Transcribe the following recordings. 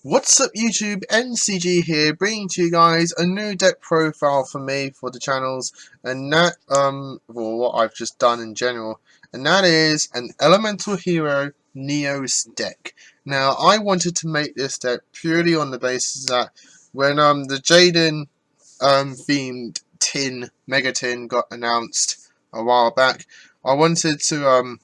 What's up YouTube, NCG here, bringing to you guys a new deck profile for me for the channels, and that, well, what I've just done in general, and that is an Elemental Hero Neos deck. Now, I wanted to make this deck purely on the basis that when, the Jaden, themed tin, Mega Tin got announced a while back, I wanted to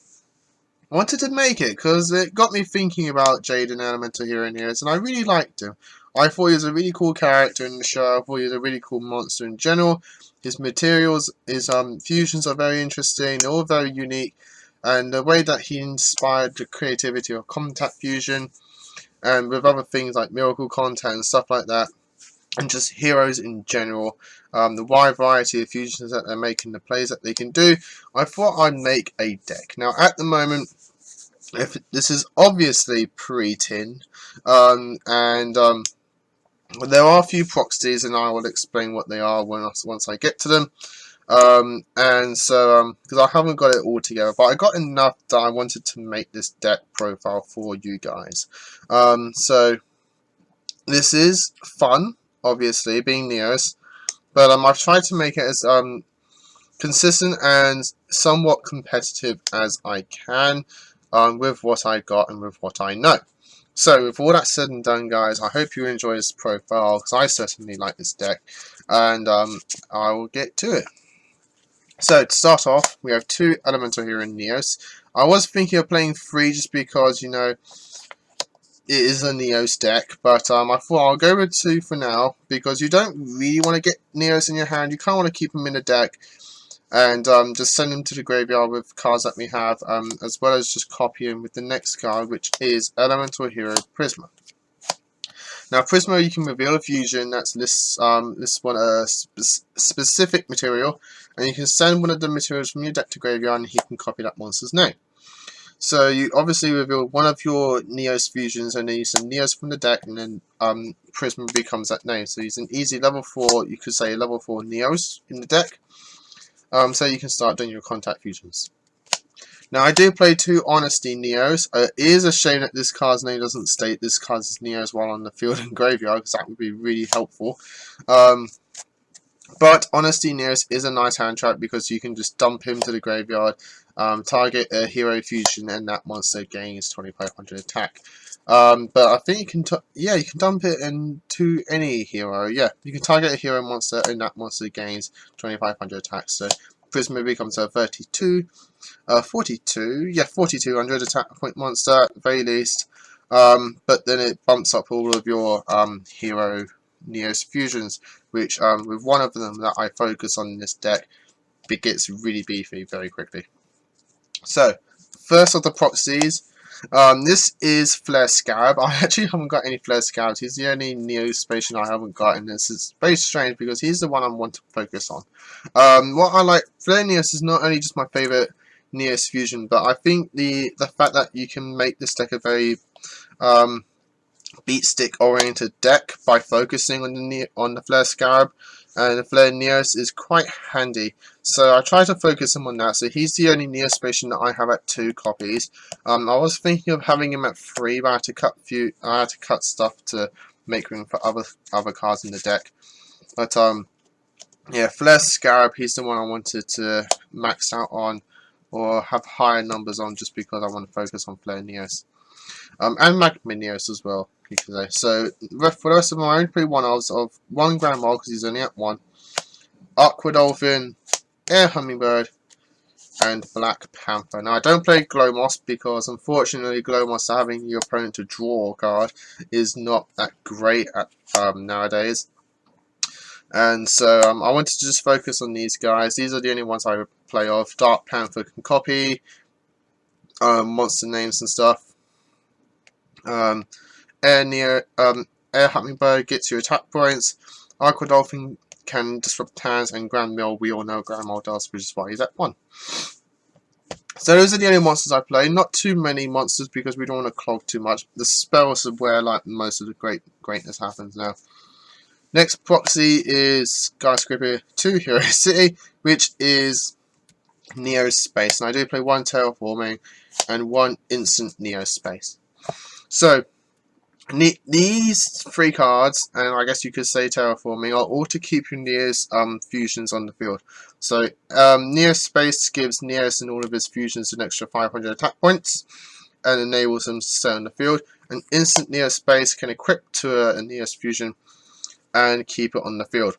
make it because it got me thinking about Jaden Elemental Hero Neos, and I really liked him. I thought he was a really cool character in the show. I thought he was a really cool monster in general. His materials, his fusions are very interesting. They're all very unique, and the way that he inspired the creativity of Contact Fusion, and with other things like Miracle Contact and stuff like that, and just heroes in general, the wide variety of fusions that they're making, the plays that they can do, I thought I'd make a deck. Now, at the moment, if this is obviously pre-tin, and there are a few proxies, and I will explain what they are once I get to them. And so, because I haven't got it all together, but I got enough that I wanted to make this deck profile for you guys. So this is fun, obviously, being Neos, but I've tried to make it as consistent and somewhat competitive as I can. With what I got and with what I know. So with all that said and done, guys, I hope you enjoy this profile, because I certainly like this deck, and I will get to it. So to start off, we have two Elemental Hero Neos. I was thinking of playing 3 just because, you know, it is a Neos deck, but I thought I'll go with 2 for now, because you don't really want to get Neos in your hand. You kind of want to keep them in the deck, and just send them to the graveyard with cards that we have, as well as just copy them with the next card, which is Elemental Hero Prisma. Now, Prisma, you can reveal a fusion that's this one a specific material, and you can send one of the materials from your deck to graveyard, and he can copy that monster's name. So you obviously reveal one of your Neos fusions, and then you send Neos from the deck, and then Prisma becomes that name. So he's an easy level 4, you could say level 4 Neos in the deck. So you can start doing your contact fusions. Now, I do play 2 Honesty Neos. It is a shame that this card's name doesn't state this card's Neos while on the field and graveyard, because that would be really helpful. But Honesty Neos is a nice hand trap, because you can just dump him to the graveyard, target a hero fusion, and that monster gains 2500 attack. But I think you can, you can dump it into any hero. Yeah, you can target a hero monster, and that monster gains 2500 attack. So Prisma becomes a 4200 attack point monster at the very least. But then it bumps up all of your hero Neos fusions, which with one of them that I focus on in this deck, it gets really beefy very quickly. So first of the proxies. This is Flare Scarab. I actually haven't got any Flare Scarabs. He's the only Neo-Spatian I haven't got, and this is very strange because he's the one I want to focus on. What I like, Flare Neos is not only just my favourite Neos fusion, but I think the fact that you can make this deck a very beat stick oriented deck by focusing on the Flare Scarab, and the Flare Neos is quite handy. So I try to focus him on that. So he's the only Neo-Spatian that I have at 2 copies. I was thinking of having him at 3, but I had to cut stuff to make room for other cards in the deck. But yeah, Flare Scarab, he's the one I wanted to max out on, or have higher numbers on, just because I want to focus on Flare Neos. And Magma Neos as well, you could say. So for the rest of them, I only play one of 1 Grand Mole, because he's only at 1. Aqua Dolphin, Air Hummingbird, and Black Panther. Now, I don't play Glowmoss, because unfortunately Glowmoss having your opponent to draw a card is not that great at nowadays. And so I wanted to just focus on these guys. These are the only ones I play of. Dark Panther can copy monster names and stuff. Air Hummingbird gets your attack points. Aqua Dolphin can disrupt hands, and Grand Mill, we all know Grand Mill does, which is why he's at 1. So those are the only monsters I play. Not too many monsters, because we don't want to clog too much. The spells are where like most of the greatness happens now. Next proxy is Skyscraper 2 Hero City, which is Neo Space, and I do play 1 Terraforming and 1 Instant Neo Space. So These three cards, and I guess you could say terraforming, are all to keep your Neos fusions on the field. So Neos Space gives Neos and all of his fusions an extra 500 attack points and enables them to stay on the field. An instant Neos Space can equip to a Neos fusion and keep it on the field.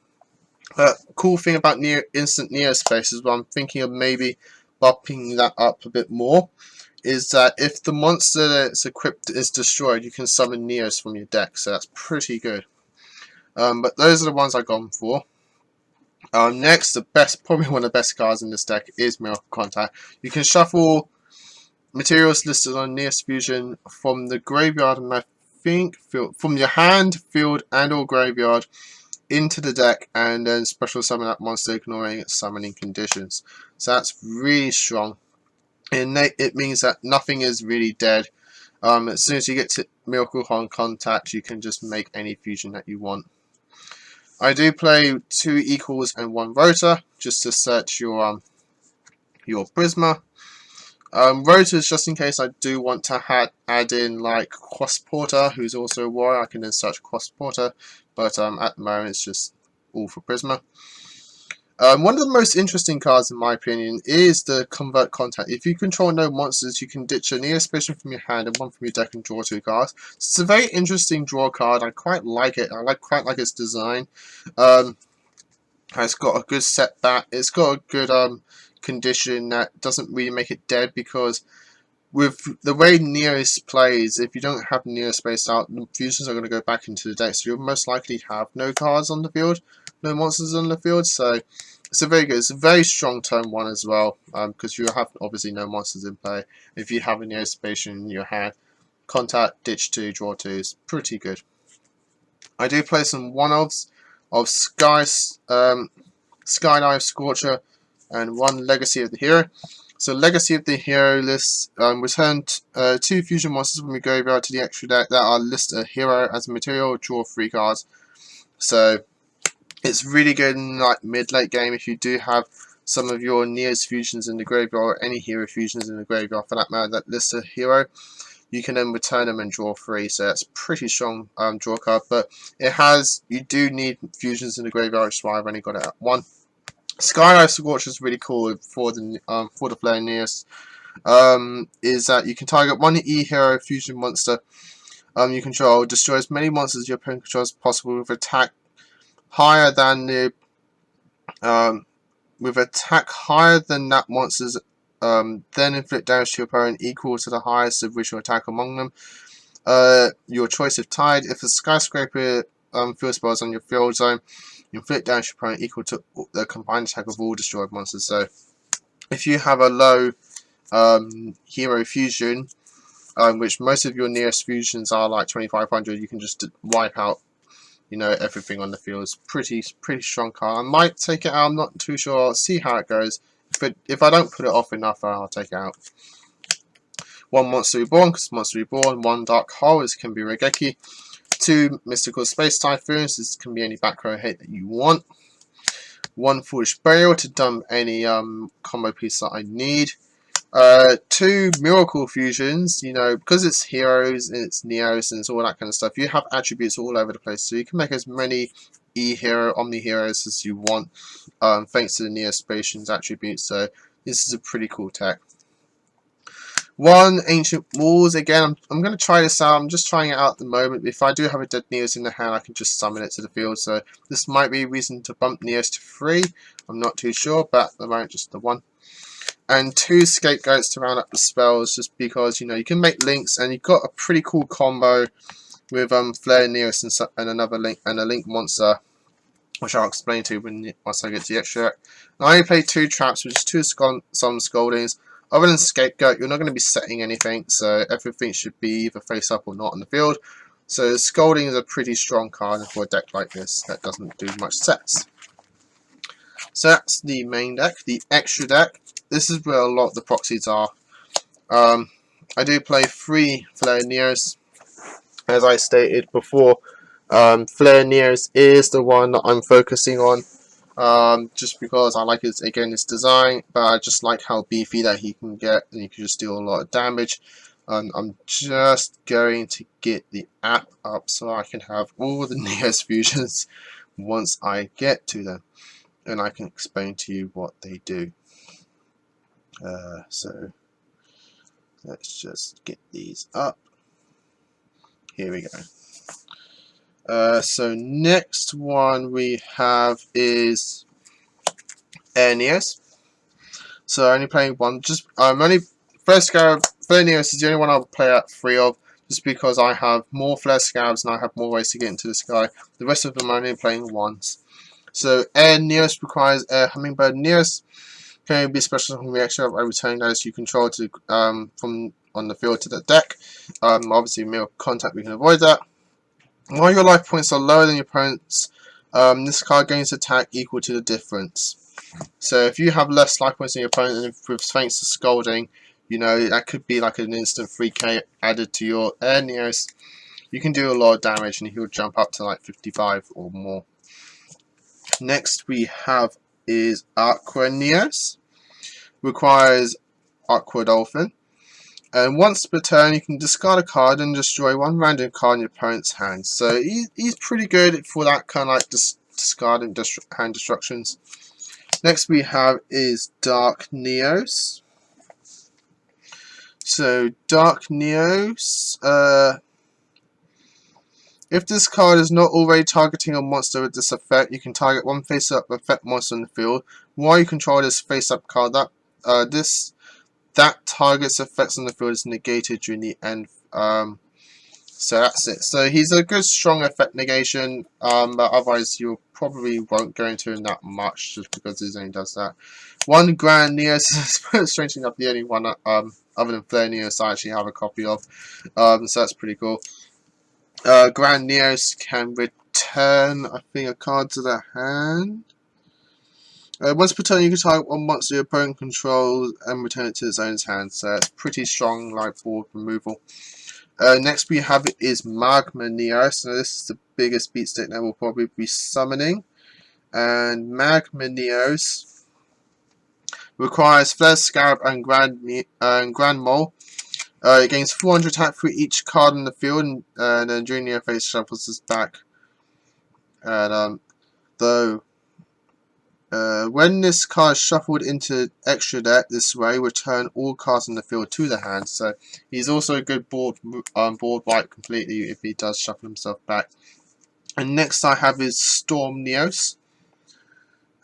Cool thing about instant Neos Space is what I'm thinking of maybe bumping that up a bit more, is that if the monster that's equipped is destroyed, you can summon Neos from your deck, so that's pretty good. But those are the ones I've gone for. Next, probably one of the best cards in this deck is Miracle Contact. You can shuffle materials listed on Neos Fusion from the graveyard, and I think from your hand, field, and or graveyard into the deck, and then special summon that monster, ignoring its summoning conditions. So that's really strong. And it means that nothing is really dead. As soon as you get to Miracle Contact, you can just make any fusion that you want. I do play 2 equals and 1 rotor just to search your Prisma. Rotors, just in case I do want to add in like Cross Porter, who's also a warrior. I can then search Cross Porter, but at the moment it's just all for Prisma. One of the most interesting cards, in my opinion, is the Convert Contact. If you control no monsters, you can ditch a Neos Space from your hand and one from your deck and draw 2 cards. It's a very interesting draw card. I quite like it. I quite like its design. It's got a good setback. It's got a good condition that doesn't really make it dead, because with the way Neos plays, if you don't have Neos Space out, the fusions are going to go back into the deck, so you'll most likely have no cards on the field, no monsters on the field. So it's a very strong turn 1 as well, because you have obviously no monsters in play. If you have a Neos Space in your hand, contact, ditch 2, draw 2 is pretty good. I do play some one-offs of Skydive Scorcher and 1 Legacy of the Hero. So Legacy of the Hero lists return 2 fusion monsters from your graveyard to the extra deck that are listed a hero as a material, draw 3 cards. So it's really good in like mid-late game if you do have some of your Neos fusions in the graveyard, or any hero fusions in the graveyard for that matter, that list a hero. You can then return them and draw 3, so that's pretty strong draw card. But you do need fusions in the graveyard, which is why I've only got it at 1. Skydive Scorcher is really cool for the player Neos. Is that you can target 1 E-hero fusion monster you control, destroy as many monsters your opponent controls as possible with attack higher than that monster's, then inflict damage to your opponent equal to the highest original attack among them. Your choice if tied. If a skyscraper field spell is on your field zone, you inflict damage to your opponent equal to the combined attack of all destroyed monsters. So if you have a low hero fusion, which most of your Neos fusions are like 2500, you can just wipe out everything on the field. It's pretty strong card. I might take it out, I'm not too sure. I'll see how it goes. If I don't put it off enough, I'll take it out. 1 Monster Reborn, because Monster Reborn. 1 Dark Hole, this can be Regeki. 2 Mystical Space Typhoons, this can be any back row hate that you want. 1 Foolish Burial to dump any combo piece that I need. 2 Miracle Fusions, because it's heroes and it's Neos and it's all that kind of stuff, you have attributes all over the place, so you can make as many E-hero, Omni-heroes as you want, thanks to the Neos Spacians attributes, so this is a pretty cool tech. 1 Ancient Walls, again, I'm going to try this out. I'm just trying it out at the moment. If I do have a dead Neos in the hand, I can just summon it to the field, so this might be a reason to bump Neos to 3. I'm not too sure, but at the moment just the 1. And 2 Scapegoats to round up the spells, just because you can make links, and you've got a pretty cool combo with Flare Neos and another link and a link monster, which I'll explain to you once I get to the extra. And I only play 2 traps, which is 2 some Scoldings. Other than Scapegoat, you're not going to be setting anything, so everything should be either face up or not on the field. So Scolding is a pretty strong card for a deck like this that doesn't do much sets. So that's the main deck. The extra deck, this is where a lot of the proxies are. I do play 3 Flare Neos, as I stated before. Flare Neos is the one that I'm focusing on, just because I like its design, but I just like how beefy that he can get, and you can just deal a lot of damage. I'm just going to get the app up so I can have all the Neos fusions once I get to them, and I can explain to you what they do. So let's just get these up. Here we go. So next one we have is Neos. So only playing one. Just only Flare Scarab. Flare Neos is the only one I'll play at 3 of, just because I have more Flare Scarabs and I have more ways to get into the sky. The rest of them I'm only playing once. So Air Neos requires Air Hummingbird. Neos can be special from reaction by returning those you control to from on the field to the deck. Obviously, mirror contact, we can avoid that. While your life points are lower than your opponent's, this card gains attack equal to the difference. So if you have less life points than your opponent, and with thanks to Scalding, you know, that could be like an instant 3k added to your Air Neos. You can do a lot of damage and he'll jump up to like 55 or more. Next we have is Aqua Neos. Requires Aqua Dolphin. And once per turn, you can discard a card and destroy one random card in your opponent's hand. So he's pretty good for that kind of like discard and hand destructions. Next we have is Dark Neos. So Dark Neos, if this card is not already targeting a monster with this effect, you can target one face-up effect monster in the field. While you control this face-up card, that target's effects on the field is negated during the end. So that's it. So he's a good strong effect negation, but otherwise you probably won't go into him that much just because he only does that. One Grand Neos is strangely enough the only one other than Flare Neos I actually have a copy of. So that's pretty cool. Grand Neos can return, I think, a card to the hand. Once per turn, you can target one monster your opponent controls and return it to its own hand. So it's pretty strong, like board removal. Next we have is Magma Neos. So this is the biggest beat stick that we'll probably be summoning. And Magma Neos requires Flare Scarab and Grand Mole. It gains 400 attack for each card in the field, and then during the phase shuffles this back. And when this card is shuffled into extra deck this way, return all cards in the field to the hand. So he's also a good board wipe completely if he does shuffle himself back. And next I have is Storm Neos.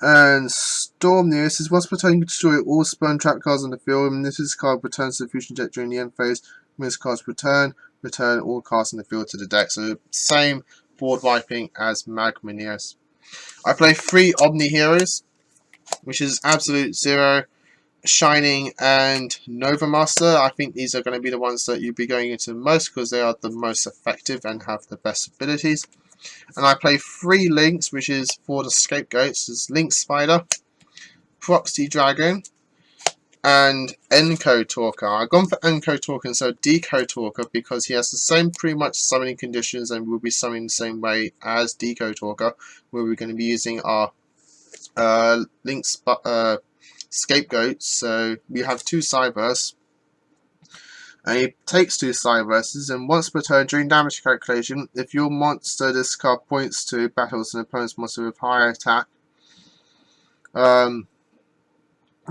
And Storm Neos is once per turn you can destroy all Spurn Trap cards on the field. And this card returns to the fusion deck during the end phase. When this card's return all cards in the field to the deck. So same board wiping as Magma Neos. I play 3 Omni Heroes, which is Absolute Zero, Shining, and Nova Master. I think these are going to be the ones that you'll be going into most because they are the most effective and have the best abilities. And I play 3 Links, which is for the scapegoats. It's Link Spider, Proxy Dragon, and Enco Talker. I've gone for Enco Talker instead of Deco Talker because he has the same pretty much summoning conditions and will be summoning the same way as Deco Talker, where we're going to be using our Link scapegoats. So we have 2 Cyberse. And he takes 2 Cyberses, and once per turn during damage calculation, if your monster this card points to battles an opponent's monster with higher attack, you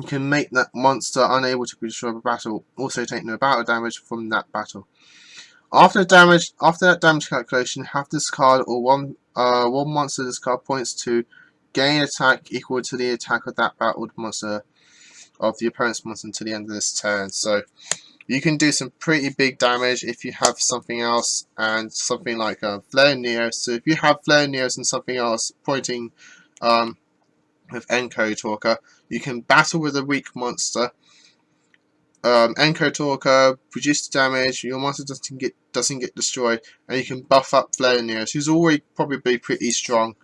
can make that monster unable to be destroyed by battle, also take no battle damage from that battle. After that damage calculation, have this card or one monster this card points to gain attack equal to the attack of that battled monster of the opponent's monster until the end of this turn. So you can do some pretty big damage if you have something else and something like Flare Neos. So if you have Flare Neos and something else pointing with Enco Talker, you can battle with a weak monster. Enco Talker reduce the damage, your monster doesn't get destroyed, and you can buff up Flare Neos, who's already probably pretty strong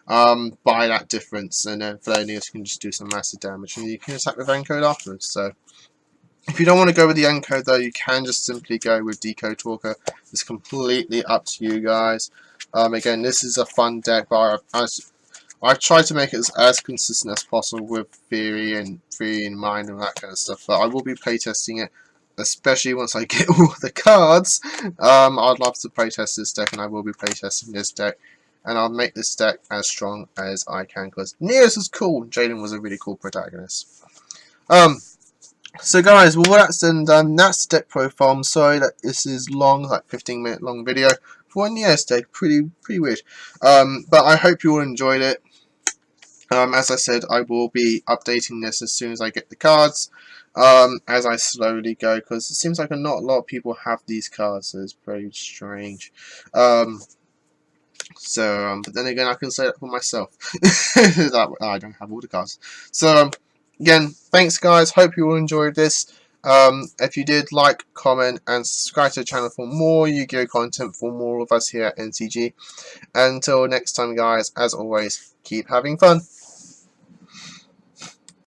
by that difference, and then Flare Neos can just do some massive damage, and you can attack with Enco afterwards. So if you don't want to go with the Enco though, you can just simply go with Deco Talker. It's completely up to you guys. Again, this is a fun deck, but I've tried to make it as consistent as possible with theory in mind and that kind of stuff. But I will be playtesting it especially once I get all the cards. I'd love to playtest this deck, and I will be playtesting this deck. And I'll make this deck as strong as I can, because Neos is cool. Jaden was a really cool protagonist. So guys, well, that's done. That's the deck profile. I'm sorry that this is long, like 15-minute long video for a Neos deck. Pretty weird. But I hope you all enjoyed it. As I said, I will be updating this as soon as I get the cards. As I slowly go, because it seems like not a lot of people have these cards, so it's very strange. But then again, I can say that for myself. I don't have all the cards. So, again, thanks guys, hope you all enjoyed this. If you did, like, comment, and subscribe to the channel for more Yu-Gi-Oh content for more of us here at NCG. Until next time guys, as always, keep having fun.